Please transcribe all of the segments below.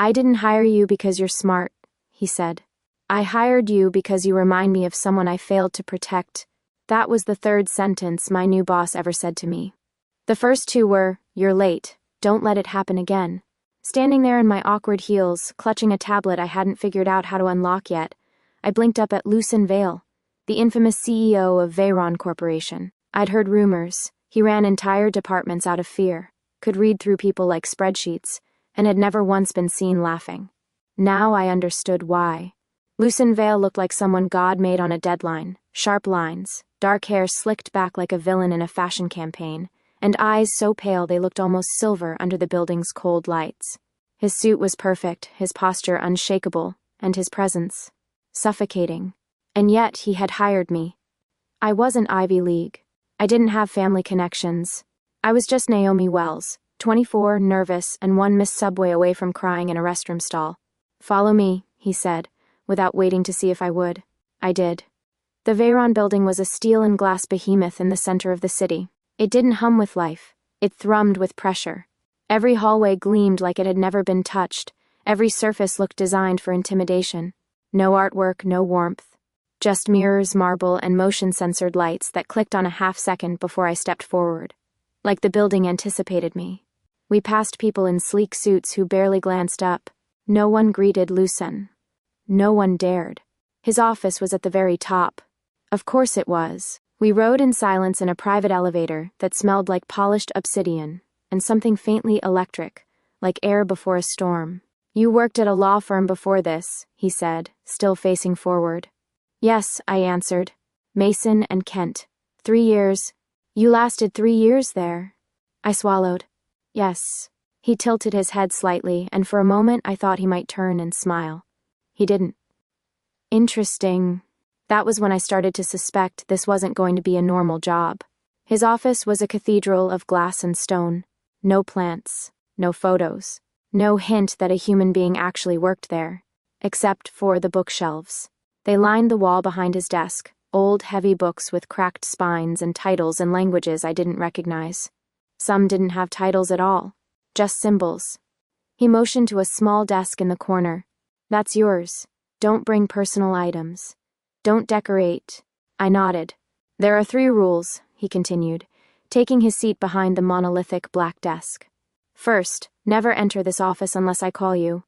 I didn't hire you because you're smart, he said. I hired you because you remind me of someone I failed to protect. That was the third sentence my new boss ever said to me. The first two were, "You're late. Don't let it happen again." Standing there in my awkward heels, clutching a tablet I hadn't figured out how to unlock yet, I blinked up at Lucen Vale, the infamous CEO of Veyron Corporation. I'd heard rumors. He ran entire departments out of fear, could read through people like spreadsheets, and had never once been seen laughing. Now I understood why. Lucen Vale looked like someone God made on a deadline. Sharp lines, dark hair slicked back like a villain in a fashion campaign, and eyes so pale they looked almost silver under the building's cold lights. His suit was perfect, his posture unshakable, and his presence suffocating. And yet he had hired me. I wasn't Ivy League. I didn't have family connections. I was just Naomi Wells, 24, nervous, and one missed subway away from crying in a restroom stall. "Follow me," he said, without waiting to see if I would. I did. The Veyron building was a steel and glass behemoth in the center of the city. It didn't hum with life. It thrummed with pressure. Every hallway gleamed like it had never been touched. Every surface looked designed for intimidation. No artwork, no warmth. Just mirrors, marble, and motion-censored lights that clicked on a half-second before I stepped forward. Like the building anticipated me. We passed people in sleek suits who barely glanced up. No one greeted Lucen. No one dared. His office was at the very top. Of course it was. We rode in silence in a private elevator that smelled like polished obsidian, and something faintly electric, like air before a storm. "You worked at a law firm before this," he said, still facing forward. "Yes," I answered. "Mason and Kent. 3 years. You lasted 3 years there." I swallowed. "Yes." He tilted his head slightly, and for a moment I thought he might turn and smile. He didn't. Interesting. That was when I started to suspect this wasn't going to be a normal job. His office was a cathedral of glass and stone. No plants, no photos, no hint that a human being actually worked there, except for the bookshelves. They lined the wall behind his desk, old, heavy books with cracked spines and titles in languages I didn't recognize. Some didn't have titles at all, just symbols. He motioned to a small desk in the corner. "That's yours. Don't bring personal items. Don't decorate." I nodded. "There are 3 rules," he continued, taking his seat behind the monolithic black desk. "First, never enter this office unless I call you.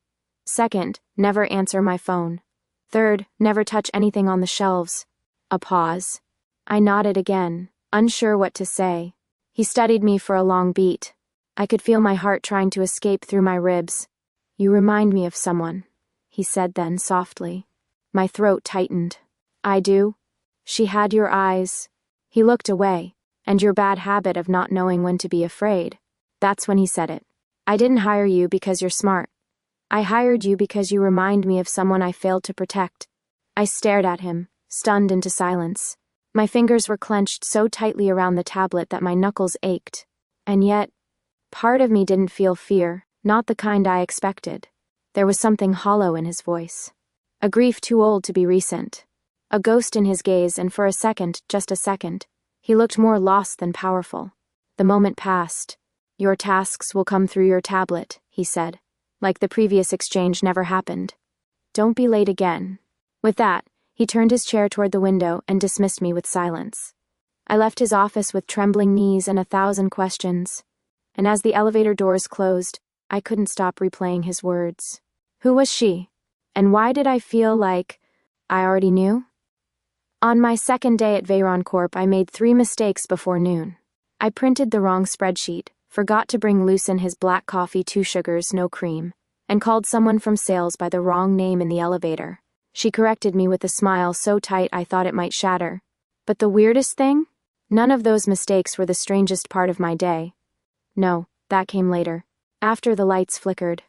Second, never answer my phone. Third, never touch anything on the shelves." A pause. I nodded again, unsure what to say. He studied me for a long beat. I could feel my heart trying to escape through my ribs. "You remind me of someone," he said then softly. My throat tightened. "I do? She had your eyes." He looked away. "And your bad habit of not knowing when to be afraid." That's when he said it. "I didn't hire you because you're smart. I hired you because you remind me of someone I failed to protect." I stared at him, stunned into silence. My fingers were clenched so tightly around the tablet that my knuckles ached. And yet, part of me didn't feel fear, not the kind I expected. There was something hollow in his voice. A grief too old to be recent. A ghost in his gaze, and for a second, just a second, he looked more lost than powerful. The moment passed. "Your tasks will come through your tablet," he said, like the previous exchange never happened. "Don't be late again." With that, he turned his chair toward the window and dismissed me with silence. I left his office with trembling knees and 1,000 questions. And as the elevator doors closed, I couldn't stop replaying his words. Who was she? And why did I feel like I already knew? On my second day at Veyron Corp, I made 3 mistakes before noon. I printed the wrong spreadsheet, forgot to bring Lucen his black coffee, 2 sugars, no cream, and called someone from sales by the wrong name in the elevator. She corrected me with a smile so tight I thought it might shatter. But the weirdest thing? None of those mistakes were the strangest part of my day. No, that came later, after the lights flickered.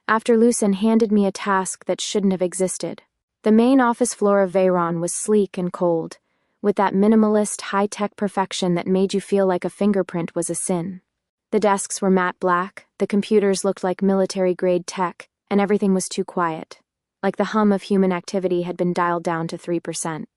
After Lucen handed me a task that shouldn't have existed. The main office floor of Veyron was sleek and cold, with that minimalist, high-tech perfection that made you feel like a fingerprint was a sin. The desks were matte black, the computers looked like military-grade tech, and everything was too quiet. Like the hum of human activity had been dialed down to 3%.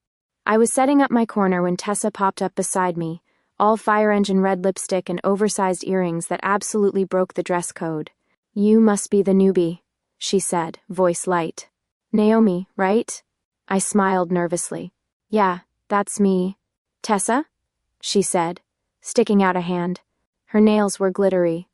I was setting up my corner when Tessa popped up beside me, all fire engine red lipstick and oversized earrings that absolutely broke the dress code. "You must be the newbie." she said, voice light. Naomi, right? I smiled nervously. Yeah, that's me. Tessa? She said, sticking out a hand. Her nails were glittery.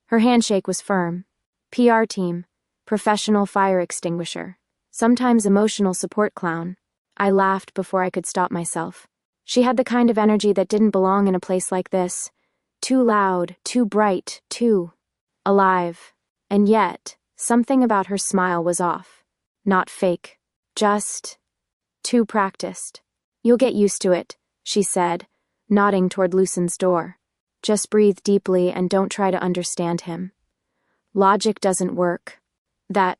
Her handshake was firm. PR team, professional fire extinguisher, sometimes emotional support clown. I laughed before I could stop myself. She had the kind of energy that didn't belong in a place like this. Too loud, too bright, too alive. And yet, something about her smile was off. Not fake. Just too practiced. You'll get used to it, she said, nodding toward Lucen's door. Just breathe deeply and don't try to understand him. Logic doesn't work. That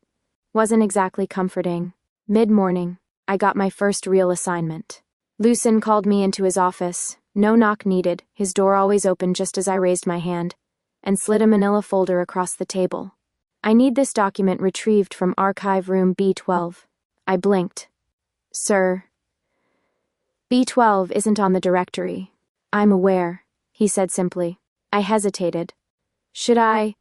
wasn't exactly comforting. Mid-morning, I got my first real assignment. Lucen called me into his office. No knock needed, his door always opened just as I raised my hand, and slid a manila folder across the table. I need this document retrieved from archive room B12. I blinked. Sir. B12 isn't on the directory. I'm aware, he said simply. I hesitated. Should I?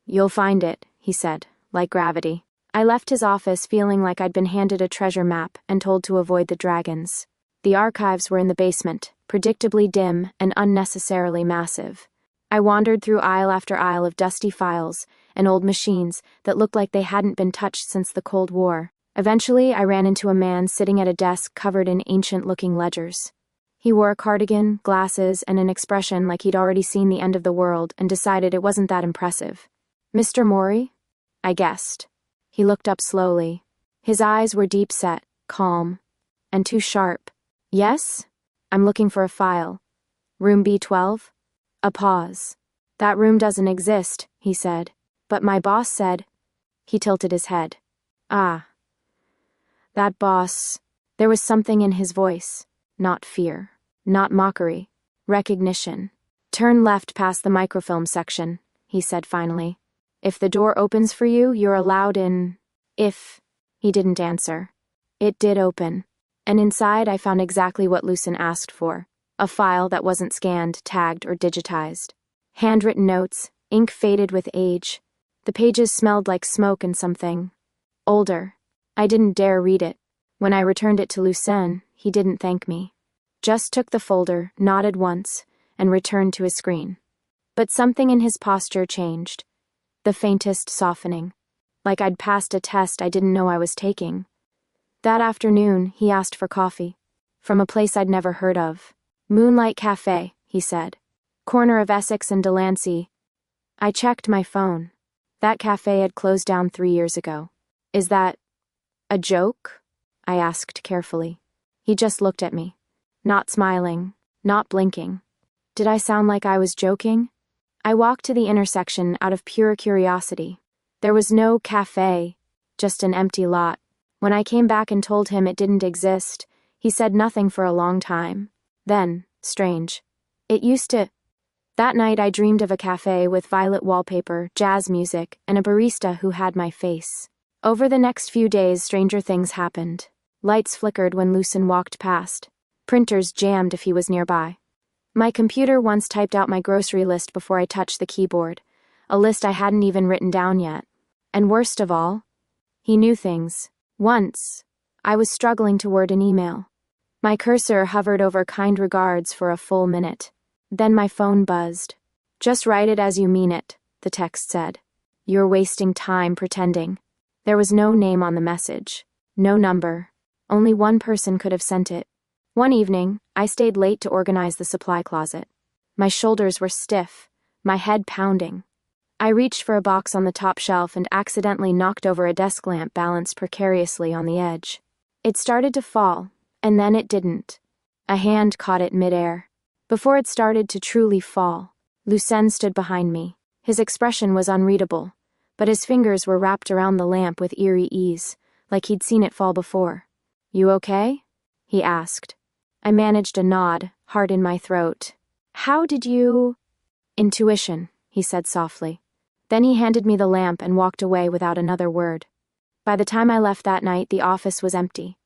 You'll find it, he said, like gravity. I left his office feeling like I'd been handed a treasure map and told to avoid the dragons. The archives were in the basement, predictably dim and unnecessarily massive. I wandered through aisle after aisle of dusty files and old machines that looked like they hadn't been touched since the Cold War. Eventually, I ran into a man sitting at a desk covered in ancient-looking ledgers. He wore a cardigan, glasses, and an expression like he'd already seen the end of the world and decided it wasn't that impressive. Mr. Mori? I guessed. He looked up slowly. His eyes were deep-set, calm, and too sharp. Yes? I'm looking for a file. Room B12? A pause. That room doesn't exist, he said. But my boss said. He tilted his head. Ah. That boss. There was something in his voice. Not fear. Not mockery. Recognition. Turn left past the microfilm section, he said finally. If the door opens for you, you're allowed in. If. He didn't answer. It did open. And inside I found exactly what Lucen asked for. A file that wasn't scanned, tagged, or digitized. Handwritten notes, ink faded with age. The pages smelled like smoke and something older. I didn't dare read it. When I returned it to Lucen, he didn't thank me. Just took the folder, nodded once, and returned to his screen. But something in his posture changed. The faintest softening. Like I'd passed a test I didn't know I was taking. That afternoon, he asked for coffee. From a place I'd never heard of. Moonlight Cafe, he said. Corner of Essex and Delancey. I checked my phone. That cafe had closed down 3 years ago. Is that a joke? I asked carefully. He just looked at me. Not smiling, not blinking. Did I sound like I was joking? I walked to the intersection out of pure curiosity. There was no cafe, just an empty lot. When I came back and told him it didn't exist, he said nothing for a long time. Then, strange. It used to. That night I dreamed of a cafe with violet wallpaper, jazz music, and a barista who had my face. Over the next few days, stranger things happened. Lights flickered when Lucen walked past. Printers jammed if he was nearby. My computer once typed out my grocery list before I touched the keyboard, a list I hadn't even written down yet. And worst of all, he knew things. Once, I was struggling to word an email. My cursor hovered over kind regards for a full minute. Then my phone buzzed. Just write it as you mean it, the text said. You're wasting time pretending. There was no name on the message. No number. Only one person could have sent it. One evening, I stayed late to organize the supply closet. My shoulders were stiff, my head pounding. I reached for a box on the top shelf and accidentally knocked over a desk lamp balanced precariously on the edge. It started to fall, and then it didn't. A hand caught it midair. Before it started to truly fall, Lucen stood behind me. His expression was unreadable, but his fingers were wrapped around the lamp with eerie ease, like he'd seen it fall before. You okay? He asked. I managed a nod, heart in my throat. How did you? Intuition, he said softly. Then he handed me the lamp and walked away without another word. By the time I left that night, the office was empty.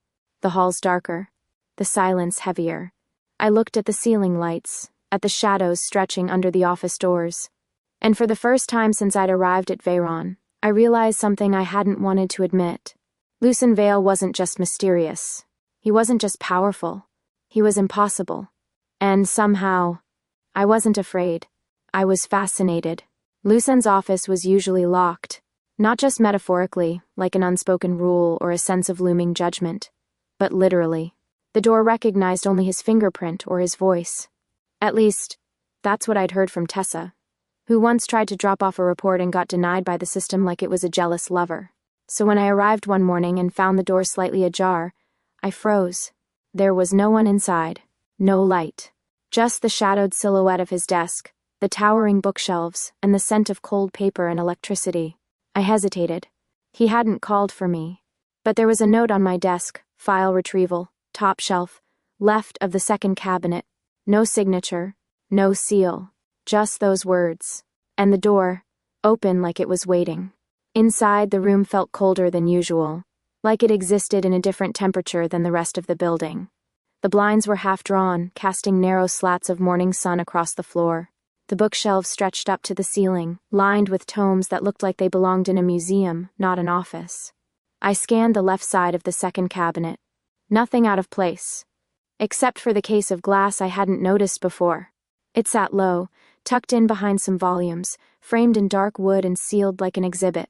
The halls darker, the silence heavier. I looked at the ceiling lights, at the shadows stretching under the office doors. And for the first time since I'd arrived at Veyron, I realized something I hadn't wanted to admit. Lucen Vale wasn't just mysterious. He wasn't just powerful. He was impossible. And somehow, I wasn't afraid. I was fascinated. Lucen's office was usually locked, not just metaphorically, like an unspoken rule or a sense of looming judgment, but literally. The door recognized only his fingerprint or his voice. At least, that's what I'd heard from Tessa, who once tried to drop off a report and got denied by the system like it was a jealous lover. So when I arrived one morning and found the door slightly ajar, I froze. There was no one inside, no light. Just the shadowed silhouette of his desk, the towering bookshelves, and the scent of cold paper and electricity. I hesitated. He hadn't called for me. But there was a note on my desk, file retrieval, top shelf, left of the second cabinet. No signature, no seal, just those words. And the door, open like it was waiting. Inside, the room felt colder than usual, like it existed in a different temperature than the rest of the building. The blinds were half drawn, casting narrow slats of morning sun across the floor. The bookshelves stretched up to the ceiling, lined with tomes that looked like they belonged in a museum, not an office. I scanned the left side of the second cabinet. Nothing out of place, except for the case of glass I hadn't noticed before. It sat low, tucked in behind some volumes, framed in dark wood and sealed like an exhibit.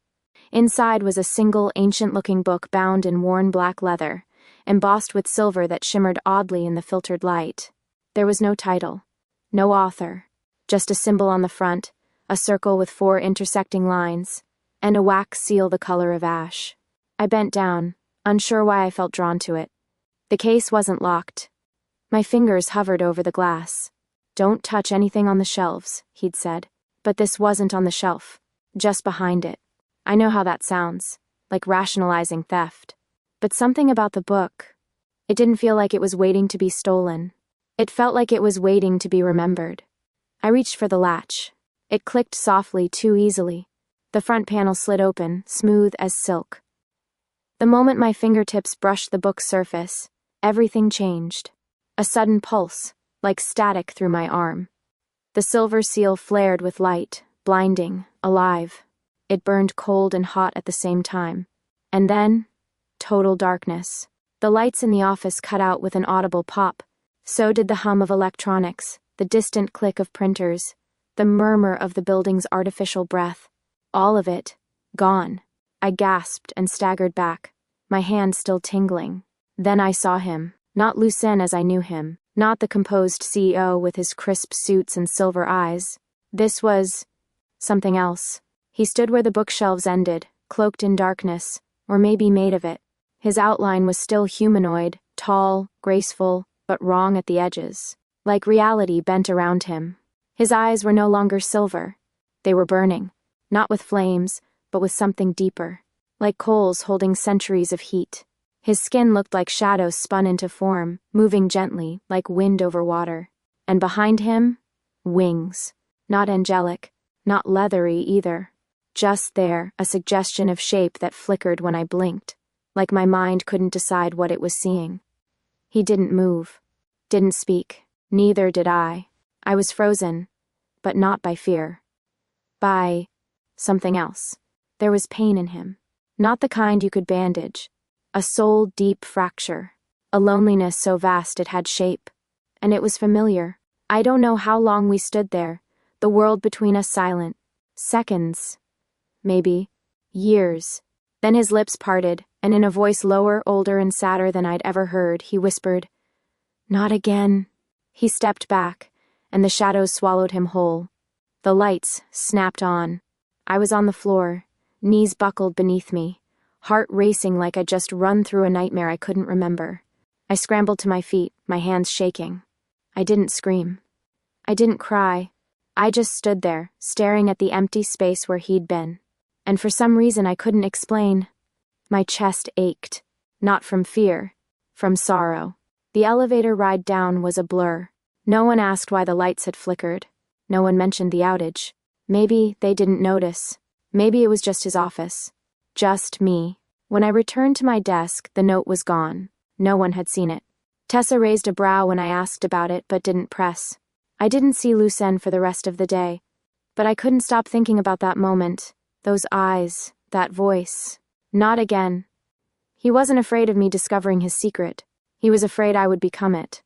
Inside was a single, ancient-looking book bound in worn black leather, embossed with silver that shimmered oddly in the filtered light. There was no title, no author, just a symbol on the front, a circle with 4 intersecting lines, and a wax seal the color of ash. I bent down, unsure why I felt drawn to it. The case wasn't locked. My fingers hovered over the glass. "Don't touch anything on the shelves," he'd said. But this wasn't on the shelf, just behind it. I know how that sounds, like rationalizing theft. But something about the book, it didn't feel like it was waiting to be stolen. It felt like it was waiting to be remembered. I reached for the latch. It clicked softly, too easily. The front panel slid open, smooth as silk. The moment my fingertips brushed the book's surface, everything changed. A sudden pulse, like static through my arm. The silver seal flared with light, blinding, alive. It burned cold and hot at the same time. And then, total darkness. The lights in the office cut out with an audible pop. So did the hum of electronics, the distant click of printers, the murmur of the building's artificial breath. All of it, gone. I gasped and staggered back, my hand still tingling. Then I saw him, not Lucen as I knew him, not the composed CEO with his crisp suits and silver eyes. This was something else. He stood where the bookshelves ended, cloaked in darkness, or maybe made of it. His outline was still humanoid, tall, graceful, but wrong at the edges, like reality bent around him. His eyes were no longer silver. They were burning, not with flames, but with something deeper, like coals holding centuries of heat. His skin looked like shadows spun into form, moving gently, like wind over water. And behind him, wings. Not angelic, not leathery either. Just there, a suggestion of shape that flickered when I blinked, like my mind couldn't decide what it was seeing. He didn't move, didn't speak, neither did I. I was frozen, but not by fear. By something else. There was pain in him. Not the kind you could bandage. A soul-deep fracture. A loneliness so vast it had shape. And it was familiar. I don't know how long we stood there, the world between us silent. Seconds. Maybe. Years. Then his lips parted, and in a voice lower, older, and sadder than I'd ever heard, he whispered, "Not again." He stepped back, and the shadows swallowed him whole. The lights snapped on. I was on the floor, knees buckled beneath me, heart racing like I'd just run through a nightmare I couldn't remember. I scrambled to my feet, my hands shaking. I didn't scream. I didn't cry. I just stood there, staring at the empty space where he'd been. And for some reason I couldn't explain. My chest ached. Not from fear. From sorrow. The elevator ride down was a blur. No one asked why the lights had flickered. No one mentioned the outage. Maybe they didn't notice. Maybe it was just his office. Just me. When I returned to my desk, the note was gone. No one had seen it. Tessa raised a brow when I asked about it, but didn't press. I didn't see Lucen for the rest of the day. But I couldn't stop thinking about that moment. Those eyes, That voice. Not again. He wasn't afraid of me discovering his secret. He was afraid I would become it.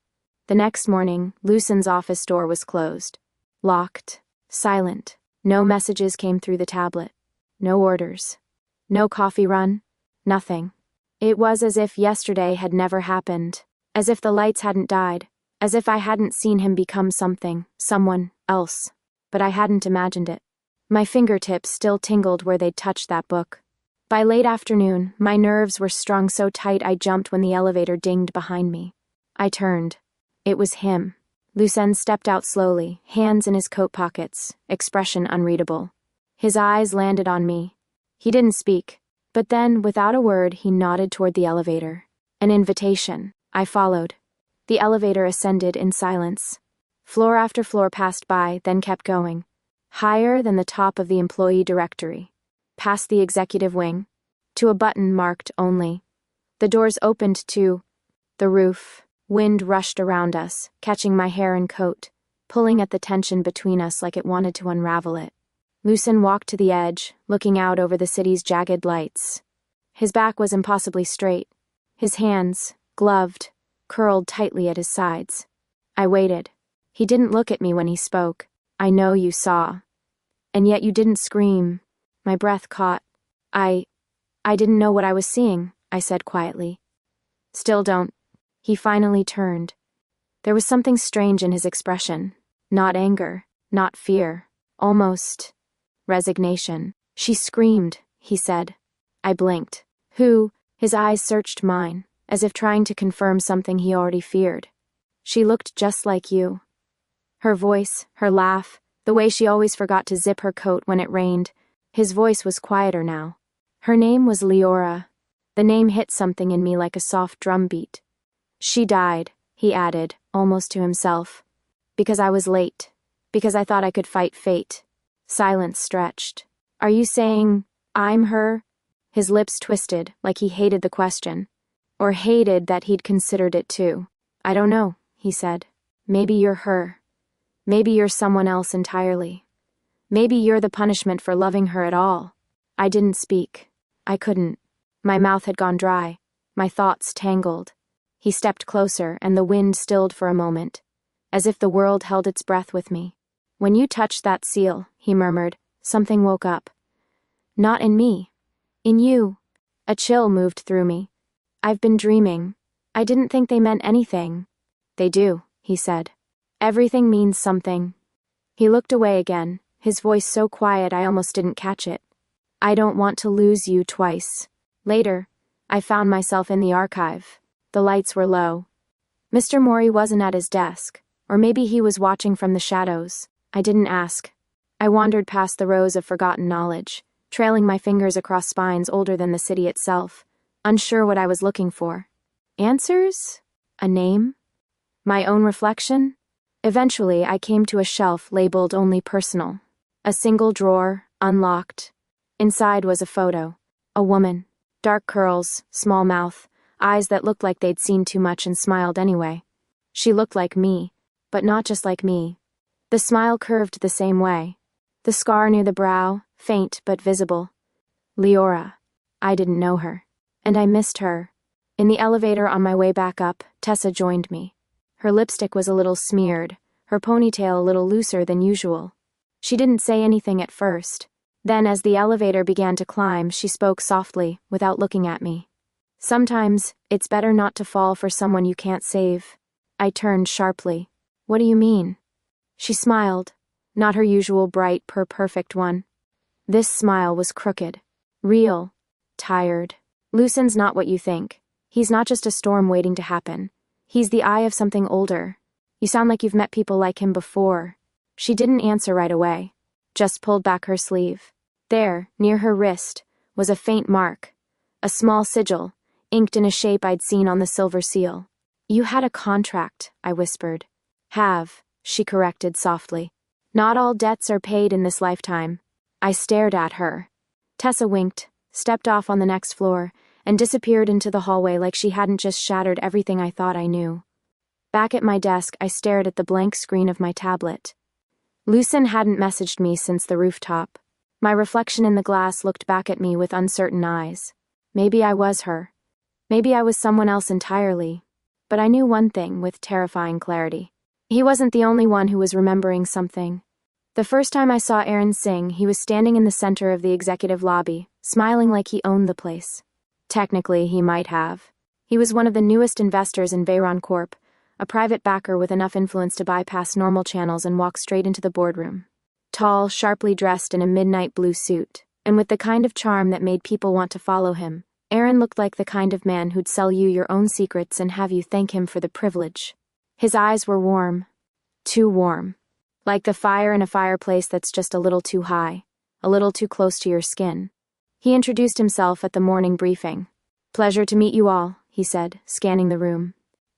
The next morning, Lucen's office door was closed. Locked. Silent. No messages came through the tablet. No orders. No coffee run. Nothing. It was as if yesterday had never happened. As if the lights hadn't died. As if I hadn't seen him become someone else. But I hadn't imagined it. My fingertips still tingled where they'd touched that book. By late afternoon, my nerves were strung so tight I jumped when the elevator dinged behind me. I turned. It was him. Lucen stepped out slowly, hands in his coat pockets, expression unreadable. His eyes landed on me. He didn't speak, but then, without a word, he nodded toward the elevator. An invitation. I followed. The elevator ascended in silence. Floor after floor passed by, then kept going. Higher than the top of the employee directory. Past the executive wing. To a button marked only. The doors opened to the roof. Wind rushed around us, catching my hair and coat, pulling at the tension between us like it wanted to unravel it. Lucen walked to the edge, looking out over the city's jagged lights. His back was impossibly straight. His hands, gloved, curled tightly at his sides. I waited. He didn't look at me when he spoke. I know you saw. And yet you didn't scream. My breath caught. I didn't know what I was seeing, I said quietly. Still don't. He finally turned. There was something strange in his expression. Not anger, not fear. Almost resignation. She screamed, he said. I blinked. Who? His eyes searched mine, as if trying to confirm something he already feared. She looked just like you. Her voice, her laugh, the way she always forgot to zip her coat when it rained. His voice was quieter now. Her name was Leora. The name hit something in me like a soft drum beat. She died, he added, almost to himself. Because I was late. Because I thought I could fight fate. Silence stretched. Are you saying I'm her? His lips twisted, like he hated the question. Or hated that he'd considered it too. I don't know, he said. Maybe you're her. Maybe you're someone else entirely. Maybe you're the punishment for loving her at all. I didn't speak. I couldn't. My mouth had gone dry. My thoughts tangled. He stepped closer, and the wind stilled for a moment, as if the world held its breath with me. When you touched that seal, he murmured, something woke up. Not in me. In you. A chill moved through me. I've been dreaming. I didn't think they meant anything. They do, he said. Everything means something. He looked away again, his voice so quiet I almost didn't catch it. I don't want to lose you twice. Later, I found myself in the archive. The lights were low. Mr. Mori wasn't at his desk, or maybe he was watching from the shadows. I didn't ask. I wandered past the rows of forgotten knowledge, trailing my fingers across spines older than the city itself, unsure what I was looking for. Answers? A name? My own reflection? Eventually, I came to a shelf labeled only personal. A single drawer, unlocked. Inside was a photo. A woman. Dark curls, small mouth, eyes that looked like they'd seen too much and smiled anyway. She looked like me, but not just like me. The smile curved the same way. The scar near the brow, faint but visible. Leora. I didn't know her. And I missed her. In the elevator on my way back up, Tessa joined me. Her lipstick was a little smeared, her ponytail a little looser than usual. She didn't say anything at first. Then, as the elevator began to climb, she spoke softly, without looking at me. Sometimes, it's better not to fall for someone you can't save. I turned sharply. What do you mean? She smiled, not her usual bright, perfect one. This smile was crooked, real, tired. Lucen's not what you think. He's not just a storm waiting to happen. He's the eye of something older. You sound like you've met people like him before. She didn't answer right away, just pulled back her sleeve. There, near her wrist, was a faint mark, a small sigil, inked in a shape I'd seen on the silver seal. You had a contract, I whispered. Have, she corrected softly. Not all debts are paid in this lifetime. I stared at her. Tessa winked, stepped off on the next floor, and disappeared into the hallway like she hadn't just shattered everything I thought I knew. Back at my desk, I stared at the blank screen of my tablet. Lucen hadn't messaged me since the rooftop. My reflection in the glass looked back at me with uncertain eyes. Maybe I was her. Maybe I was someone else entirely. But I knew one thing with terrifying clarity. He wasn't the only one who was remembering something. The first time I saw Aaron Singh, he was standing in the center of the executive lobby, smiling like he owned the place. Technically, he might have. He was one of the newest investors in Veyron Corp, a private backer with enough influence to bypass normal channels and walk straight into the boardroom. Tall, sharply dressed in a midnight blue suit, and with the kind of charm that made people want to follow him, Aaron looked like the kind of man who'd sell you your own secrets and have you thank him for the privilege. His eyes were warm. Too warm. Like the fire in a fireplace that's just a little too high, a little too close to your skin. He introduced himself at the morning briefing. "Pleasure to meet you all," he said, scanning the room.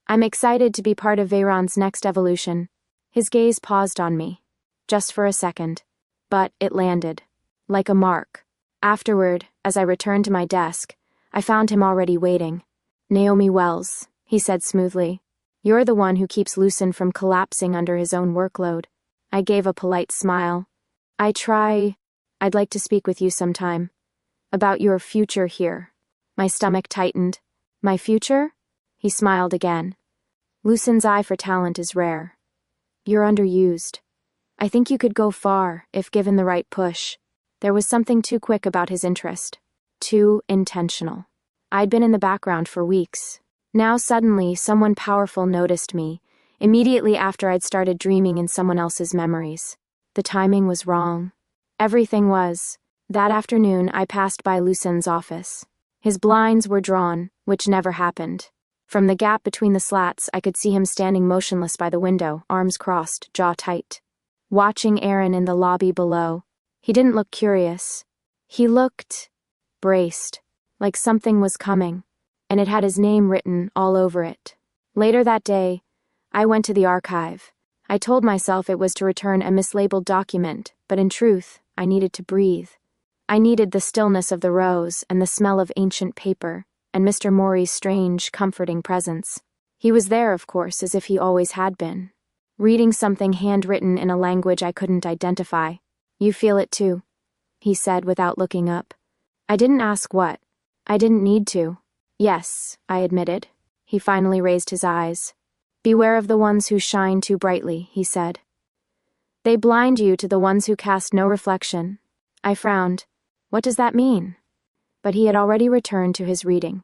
"I'm excited to be part of Veyron's next evolution." His gaze paused on me. Just for a second. But it landed. Like a mark. Afterward, as I returned to my desk, I found him already waiting. "Naomi Wells," he said smoothly. "You're the one who keeps Lucen from collapsing under his own workload." I gave a polite smile. I'd like to speak with you sometime. About your future here." My stomach tightened. "My future?" He smiled again. "Lucen's eye for talent is rare. You're underused. I think you could go far, if given the right push." There was something too quick about his interest. Too intentional. I'd been in the background for weeks. Now suddenly, someone powerful noticed me, immediately after I'd started dreaming in someone else's memories. The timing was wrong. Everything was. That afternoon, I passed by Lucen's office. His blinds were drawn, which never happened. From the gap between the slats, I could see him standing motionless by the window, arms crossed, jaw tight. Watching Aaron in the lobby below. He didn't look curious. He looked braced, like something was coming, and it had his name written all over it. Later that day, I went to the archive. I told myself it was to return a mislabeled document, but in truth, I needed to breathe. I needed the stillness of the rows and the smell of ancient paper, and Mr. Morey's strange, comforting presence. He was there, of course, as if he always had been. Reading something handwritten in a language I couldn't identify. "You feel it too," he said without looking up. I didn't ask what. I didn't need to. "Yes," I admitted. He finally raised his eyes. "Beware of the ones who shine too brightly," he said. "They blind you to the ones who cast no reflection." I frowned. What does that mean? But he had already returned to his reading.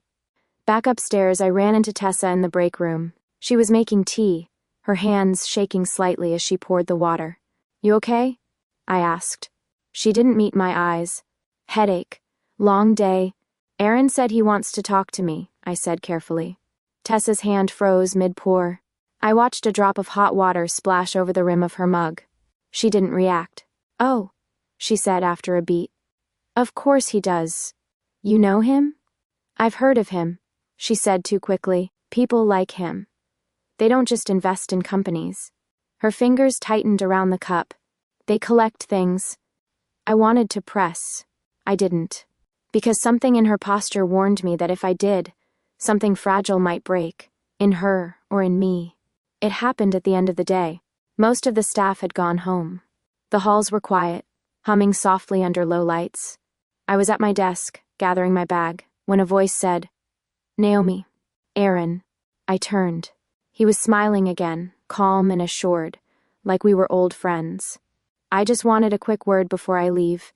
Back upstairs, I ran into Tessa in the break room. She was making tea, her hands shaking slightly as she poured the water. "You okay?" I asked. She didn't meet my eyes. "Headache. Long day. Aaron said he wants to talk to me," I said carefully. Tessa's hand froze mid-pour. I watched a drop of hot water splash over the rim of her mug. She didn't react. "Oh," she said after a beat. "Of course he does. You know him?" "I've heard of him," she said too quickly. "People like him. They don't just invest in companies." Her fingers tightened around the cup. "They collect things." I wanted to press. I didn't. Because something in her posture warned me that if I did, something fragile might break. In her or in me. It happened at the end of the day. Most of the staff had gone home. The halls were quiet, humming softly under low lights. I was at my desk, gathering my bag, when a voice said, "Naomi." "Aaron." I turned. He was smiling again, calm and assured, like we were old friends. "I just wanted a quick word before I leave."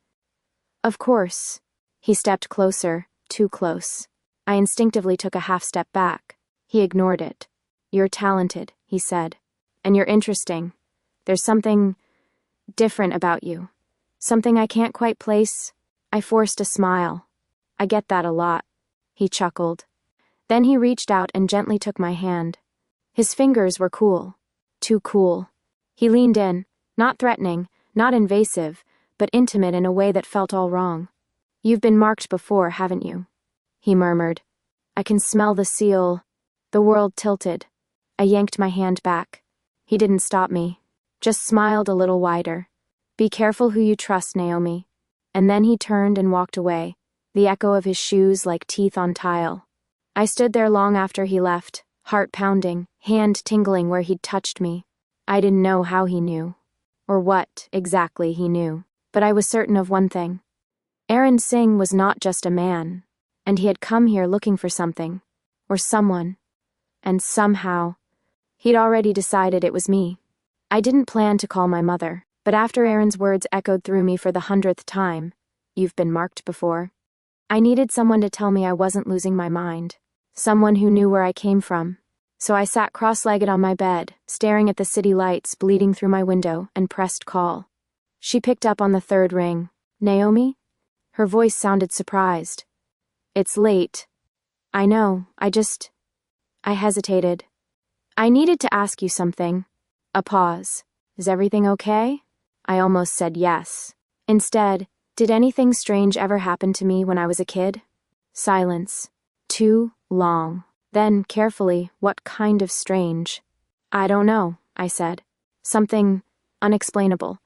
"Of course." He stepped closer, too close. I instinctively took a half step back. He ignored it. "You're talented," he said. "And you're interesting. There's something different about you. Something I can't quite place." I forced a smile. "I get that a lot." He chuckled. Then he reached out and gently took my hand. His fingers were cool. Too cool. He leaned in, not threatening, not invasive, but intimate in a way that felt all wrong. "You've been marked before, haven't you?" he murmured. "I can smell the seal." The world tilted. I yanked my hand back. He didn't stop me, just smiled a little wider. "Be careful who you trust, Naomi." And then he turned and walked away, the echo of his shoes like teeth on tile. I stood there long after he left, heart pounding, hand tingling where he'd touched me. I didn't know how he knew, or what exactly he knew. But I was certain of one thing. Aaron Singh was not just a man, and he had come here looking for something, or someone, and somehow, he'd already decided it was me. I didn't plan to call my mother, but after Aaron's words echoed through me for the 100th time, "You've been marked before," I needed someone to tell me I wasn't losing my mind, someone who knew where I came from. So I sat cross-legged on my bed, staring at the city lights bleeding through my window, and pressed call. She picked up on the third ring. "Naomi?" Her voice sounded surprised. "It's late." "I know, I hesitated. "I needed to ask you something." A pause. "Is everything okay?" I almost said yes. Instead, "Did anything strange ever happen to me when I was a kid?" Silence. Too long. Then, carefully, "What kind of strange?" "I don't know," I said. "Something unexplainable.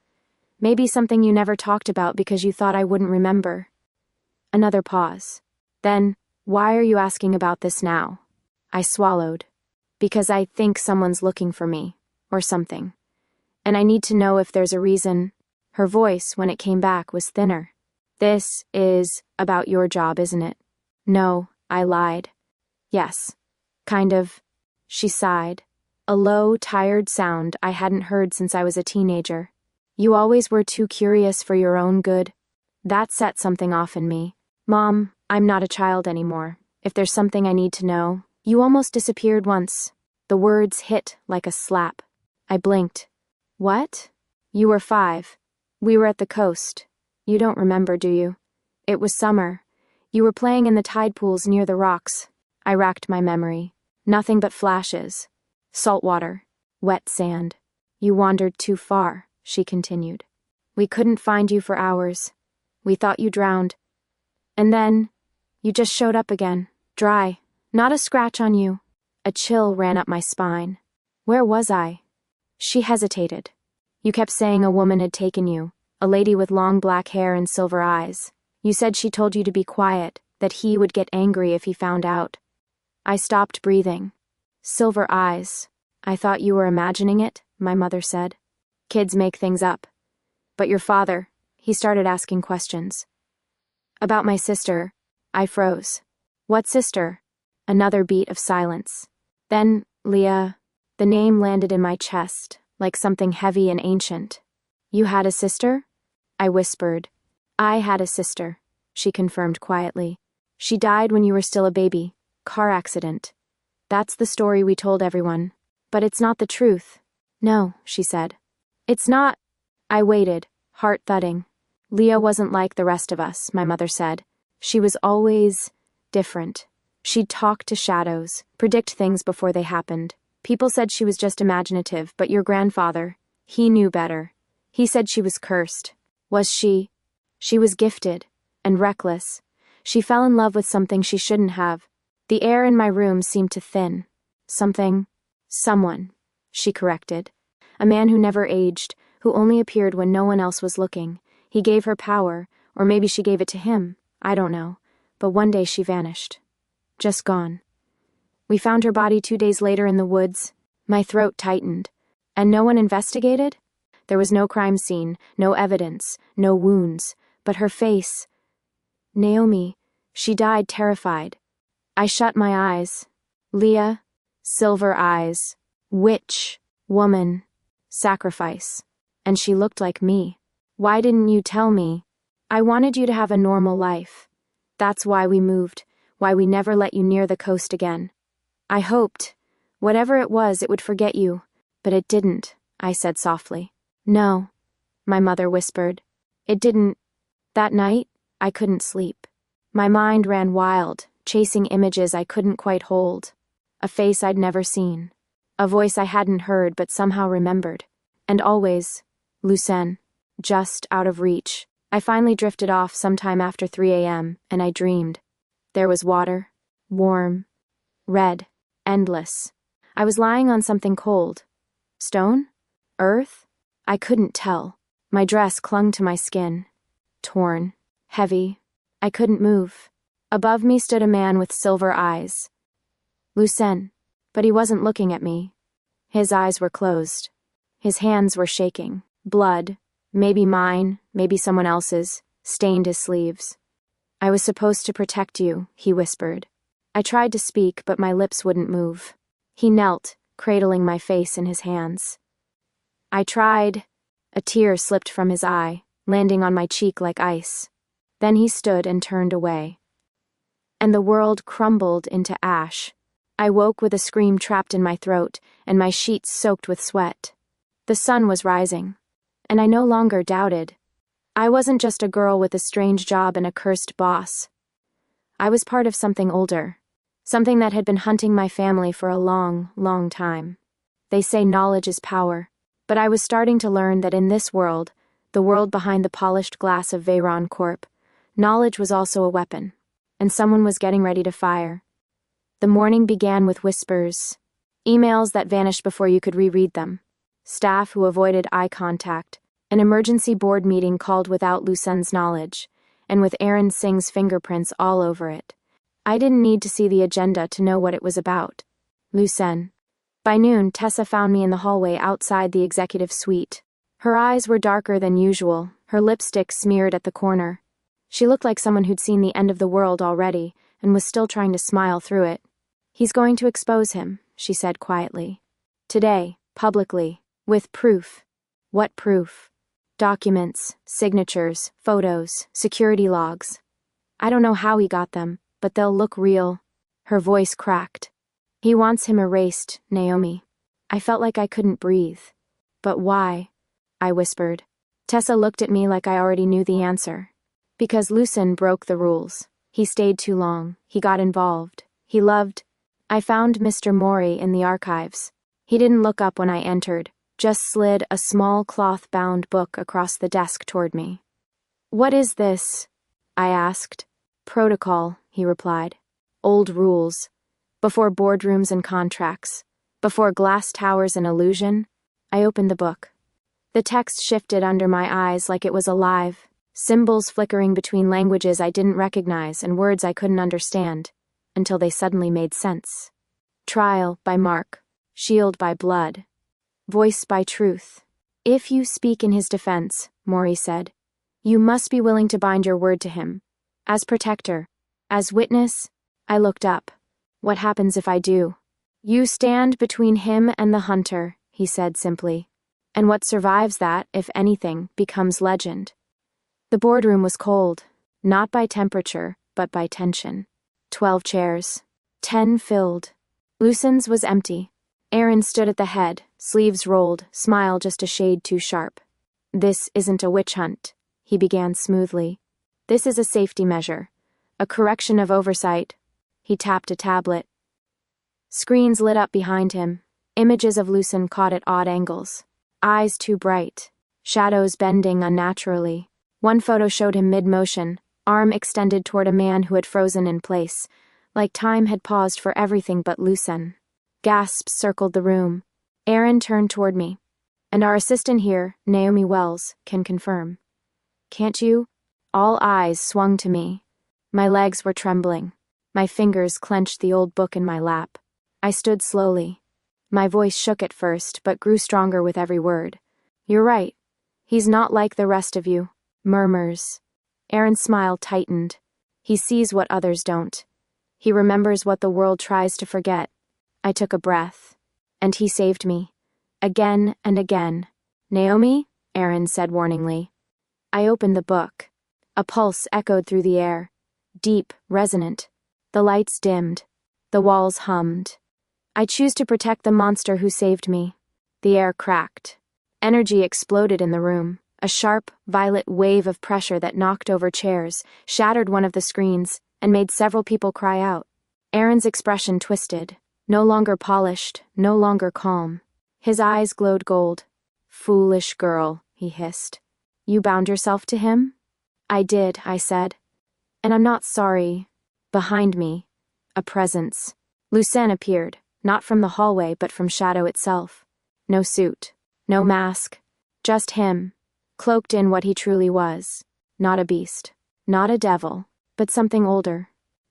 Maybe something you never talked about because you thought I wouldn't remember." Another pause. Then, "Why are you asking about this now?" I swallowed. "Because I think someone's looking for me, or something. And I need to know if there's a reason." Her voice, when it came back, was thinner. "This is about your job, isn't it?" "No," I lied. "Yes. Kind of." She sighed. A low, tired sound I hadn't heard since I was a teenager. "You always were too curious for your own good." That set something off in me. "Mom, I'm not a child anymore. If there's something I need to know." "You almost disappeared once." The words hit like a slap. I blinked. "What?" "You were 5. We were at the coast. You don't remember, do you? It was summer. You were playing in the tide pools near the rocks." I racked my memory. Nothing but flashes. Salt water. Wet sand. "You wandered too far," she continued. "We couldn't find you for hours. We thought you drowned. And then, you just showed up again. Dry. Not a scratch on you." A chill ran up my spine. "Where was I?" She hesitated. "You kept saying a woman had taken you, a lady with long black hair and silver eyes. You said she told you to be quiet, that he would get angry if he found out." I stopped breathing. "Silver eyes. I thought you were imagining it," my mother said. "Kids make things up." "But your father," he started asking questions. "About my sister." I froze. "What sister?" Another beat of silence. Then, "Leah." The name landed in my chest, like something heavy and ancient. "You had a sister?" I whispered. "I had a sister," she confirmed quietly. "She died when you were still a baby. Car accident." "That's the story we told everyone. But it's not the truth." "No," she said. "It's not." I waited, heart thudding. "Leah wasn't like the rest of us," my mother said. "She was always different. She'd talk to shadows, predict things before they happened. People said she was just imaginative, but your grandfather, he knew better. He said she was cursed." "Was she?" "She was gifted, and reckless. She fell in love with something she shouldn't have." The air in my room seemed to thin. Someone, she corrected. "A man who never aged, who only appeared when no one else was looking. He gave her power, or maybe she gave it to him. I don't know. But one day she vanished. Just gone. We found her body 2 days later in the woods." My throat tightened. "And no one investigated?" "There was no crime scene, no evidence, no wounds. But her face..." "Naomi, she died terrified." I shut my eyes. "Leah, silver eyes, witch, woman, sacrifice. And she looked like me. Why didn't you tell me?" "I wanted you to have a normal life. That's why we moved, why we never let you near the coast again. I hoped, whatever it was, it would forget you. But it didn't," I said softly. "No," my mother whispered. "It didn't." That night, I couldn't sleep. My mind ran wild, chasing images I couldn't quite hold. A face I'd never seen. A voice I hadn't heard but somehow remembered. And always, Lucen, just out of reach. I finally drifted off sometime after 3 a.m., and I dreamed. There was water, warm, red, endless. I was lying on something cold. Stone? Earth? I couldn't tell. My dress clung to my skin. Torn. Heavy. I couldn't move. Above me stood a man with silver eyes. Lucen. But he wasn't looking at me. His eyes were closed. His hands were shaking. Blood, Maybe mine, maybe someone else's, stained his sleeves. I was supposed to protect you, he whispered. I tried to speak, but my lips wouldn't move. He knelt, cradling my face in his hands. I tried. A tear slipped from his eye, landing on my cheek like ice. Then he stood and turned away. And the world crumbled into ash. I woke with a scream trapped in my throat, and my sheets soaked with sweat. The sun was rising, and I no longer doubted. I wasn't just a girl with a strange job and a cursed boss. I was part of something older, something that had been hunting my family for a long, long time. They say knowledge is power, but I was starting to learn that in this world, the world behind the polished glass of Veyron Corp, knowledge was also a weapon, and someone was getting ready to fire. The morning began with whispers, emails that vanished before you could reread them, staff who avoided eye contact, an emergency board meeting called without Lucen's knowledge, and with Aaron Singh's fingerprints all over it. I didn't need to see the agenda to know what it was about. Lucen. By noon, Tessa found me in the hallway outside the executive suite. Her eyes were darker than usual, her lipstick smeared at the corner. She looked like someone who'd seen the end of the world already, and was still trying to smile through it. He's going to expose him, she said quietly. Today, publicly, with proof. What proof? Documents, signatures, photos, security logs. I don't know how he got them, but they'll look real. Her voice cracked. He wants him erased, Naomi. I felt like I couldn't breathe. But why? I whispered. Tessa looked at me like I already knew the answer. Because Lucen broke the rules. He stayed too long. He got involved. He loved. I found Mr. Mori in the archives. He didn't look up when I entered, just slid a small cloth-bound book across the desk toward me. What is this? I asked. Protocol, he replied. Old rules. Before boardrooms and contracts. Before glass towers and illusion. I opened the book. The text shifted under my eyes like it was alive, symbols flickering between languages I didn't recognize and words I couldn't understand, until they suddenly made sense. Trial by Mark. Shield by blood. Voice by truth. If you speak in his defense, Mori said, you must be willing to bind your word to him. As protector. As witness. I looked up. What happens if I do? You stand between him and the hunter, he said simply. And what survives that, if anything, becomes legend. The boardroom was cold, not by temperature, but by tension. 12 chairs. 10 filled. Lucen's was empty. Aaron stood at the head, sleeves rolled, smile just a shade too sharp. This isn't a witch hunt, he began smoothly. This is a safety measure. A correction of oversight. He tapped a tablet. Screens lit up behind him. Images of Lucen caught at odd angles. Eyes too bright. Shadows bending unnaturally. One photo showed him mid-motion, arm extended toward a man who had frozen in place, like time had paused for everything but Lucen. Gasps circled the room. Aaron turned toward me. And our assistant here, Naomi Wells, can confirm. Can't you? All eyes swung to me. My legs were trembling. My fingers clenched the old book in my lap. I stood slowly. My voice shook at first, but grew stronger with every word. You're right. He's not like the rest of you. Murmurs. Aaron's smile tightened. He sees what others don't. He remembers what the world tries to forget. I took a breath. And he saved me. Again and again. Naomi? Aaron said warningly. I opened the book. A pulse echoed through the air. Deep, resonant. The lights dimmed. The walls hummed. I choose to protect the monster who saved me. The air cracked. Energy exploded in the room. A sharp, violet wave of pressure that knocked over chairs, shattered one of the screens, and made several people cry out. Aaron's expression twisted. No longer polished, no longer calm. His eyes glowed gold. Foolish girl, he hissed. You bound yourself to him? I did, I said. And I'm not sorry. Behind me, a presence. Lucen appeared, not from the hallway but from shadow itself. No suit, no mask, just him, cloaked in what he truly was. Not a beast, not a devil, but something older,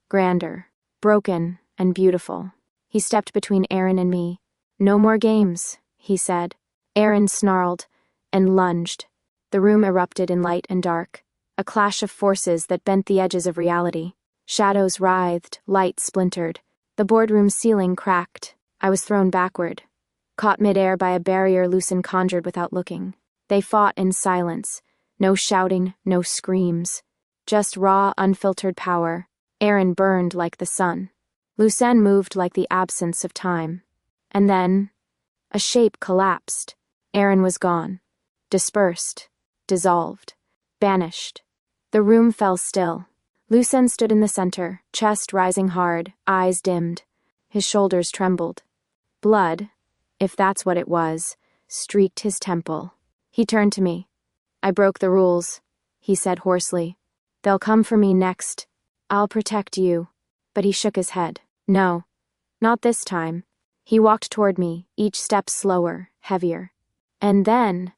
grander, broken, and beautiful. He stepped between Aaron and me. No more games, he said. Aaron snarled and lunged. The room erupted in light and dark, a clash of forces that bent the edges of reality. Shadows writhed, light splintered. The boardroom ceiling cracked. I was thrown backward, caught midair by a barrier Lucen conjured without looking. They fought in silence. No shouting, no screams. Just raw, unfiltered power. Aaron burned like the sun. Lucen moved like the absence of time. And then, a shape collapsed. Aaron was gone. Dispersed. Dissolved. Banished. The room fell still. Lucen stood in the center, chest rising hard, eyes dimmed. His shoulders trembled. Blood, if that's what it was, streaked his temple. He turned to me. I broke the rules, he said hoarsely. They'll come for me next. I'll protect you. But he shook his head. No, not this time. He walked toward me, each step slower, heavier. And then,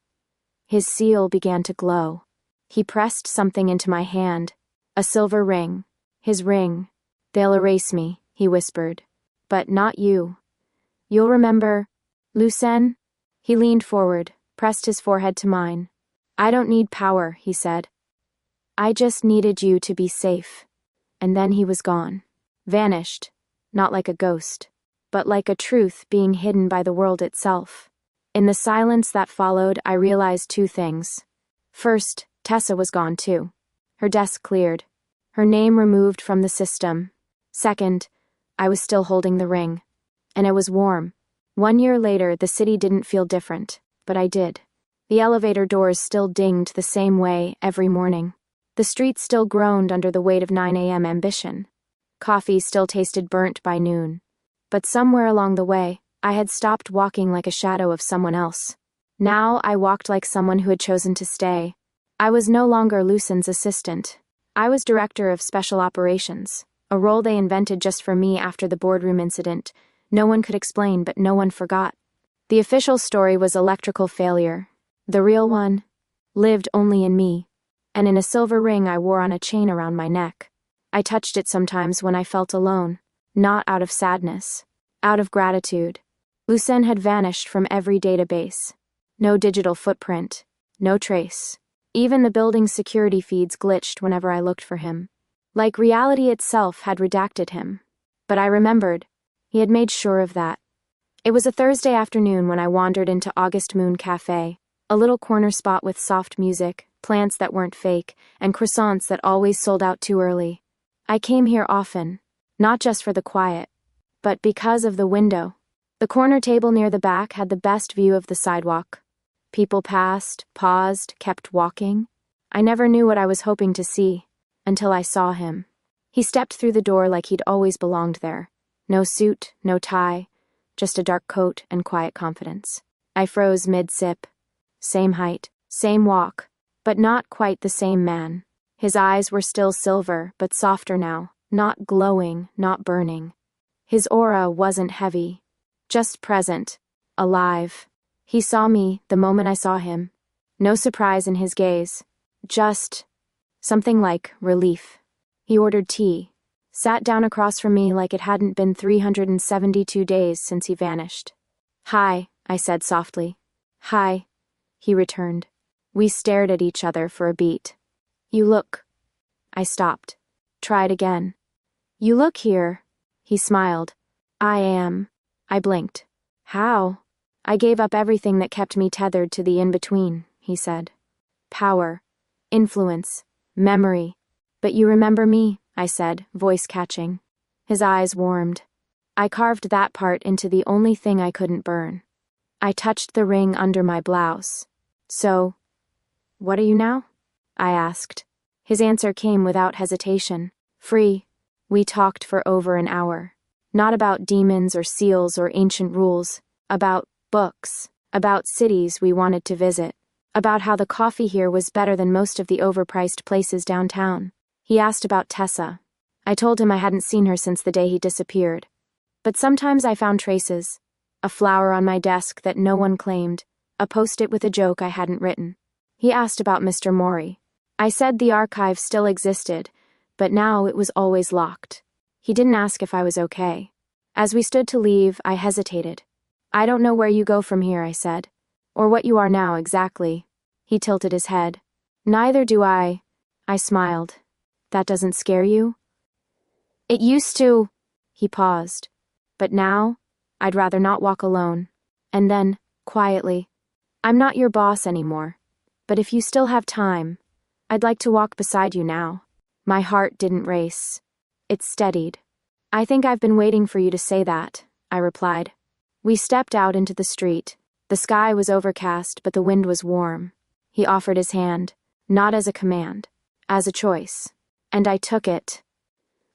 his seal began to glow. He pressed something into my hand. A silver ring. His ring. They'll erase me, he whispered. But not you. You'll remember, Lucen? He leaned forward, pressed his forehead to mine. I don't need power, he said. I just needed you to be safe. And then he was gone. Vanished. Not like a ghost, but like a truth being hidden by the world itself. In the silence that followed, I realized two things. First, Tessa was gone too. Her desk cleared. Her name removed from the system. Second, I was still holding the ring. And it was warm. 1 year later, the city didn't feel different, but I did. The elevator doors still dinged the same way every morning. The streets still groaned under the weight of 9 a.m. ambition. Coffee still tasted burnt by noon. But somewhere along the way, I had stopped walking like a shadow of someone else. Now I walked like someone who had chosen to stay. I was no longer Lucen's assistant. I was director of special operations, a role they invented just for me after the boardroom incident. No one could explain, but no one forgot. The official story was electrical failure. The real one lived only in me, and in a silver ring I wore on a chain around my neck. I touched it sometimes when I felt alone, not out of sadness, out of gratitude. Lucen had vanished from every database. No digital footprint, no trace. Even the building's security feeds glitched whenever I looked for him. Like reality itself had redacted him. But I remembered. He had made sure of that. It was a Thursday afternoon when I wandered into August Moon Cafe, a little corner spot with soft music, plants that weren't fake, and croissants that always sold out too early. I came here often, not just for the quiet, but because of the window. The corner table near the back had the best view of the sidewalk. People passed, paused, kept walking. I never knew what I was hoping to see, until I saw him. He stepped through the door like he'd always belonged there. No suit, no tie, just a dark coat and quiet confidence. I froze mid-sip. Same height, same walk, but not quite the same man. His eyes were still silver, but softer now, not glowing, not burning. His aura wasn't heavy, just present, alive. He saw me the moment I saw him. No surprise in his gaze, just something like relief. He ordered tea, sat down across from me like it hadn't been 372 days since he vanished. Hi, I said softly. Hi, he returned. We stared at each other for a beat. You look. I stopped. Tried again. You look here. He smiled. I am. I blinked. How? I gave up everything that kept me tethered to the in-between, he said. Power. Influence. Memory. But you remember me, I said, voice catching. His eyes warmed. I carved that part into the only thing I couldn't burn. I touched the ring under my blouse. So, what are you now? I asked. His answer came without hesitation. Free. We talked for over an hour. Not about demons or seals or ancient rules. About books. About cities we wanted to visit. About how the coffee here was better than most of the overpriced places downtown. He asked about Tessa. I told him I hadn't seen her since the day he disappeared. But sometimes I found traces. A flower on my desk that no one claimed. A post-it with a joke I hadn't written. He asked about Mr. Mori. I said the archive still existed, but now it was always locked. He didn't ask if I was okay. As we stood to leave, I hesitated. I don't know where you go from here, I said. Or what you are now exactly. He tilted his head. Neither do I. I smiled. That doesn't scare you? It used to. He paused. But now, I'd rather not walk alone. And then, quietly, I'm not your boss anymore. But if you still have time, I'd like to walk beside you now. My heart didn't race. It steadied. I think I've been waiting for you to say that, I replied. We stepped out into the street. The sky was overcast, but the wind was warm. He offered his hand, not as a command, as a choice. And I took it.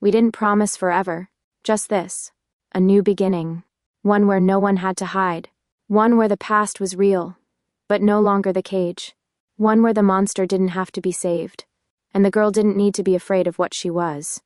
We didn't promise forever, just this. A new beginning. One where no one had to hide. One where the past was real, but no longer the cage. One where the monster didn't have to be saved, and the girl didn't need to be afraid of what she was.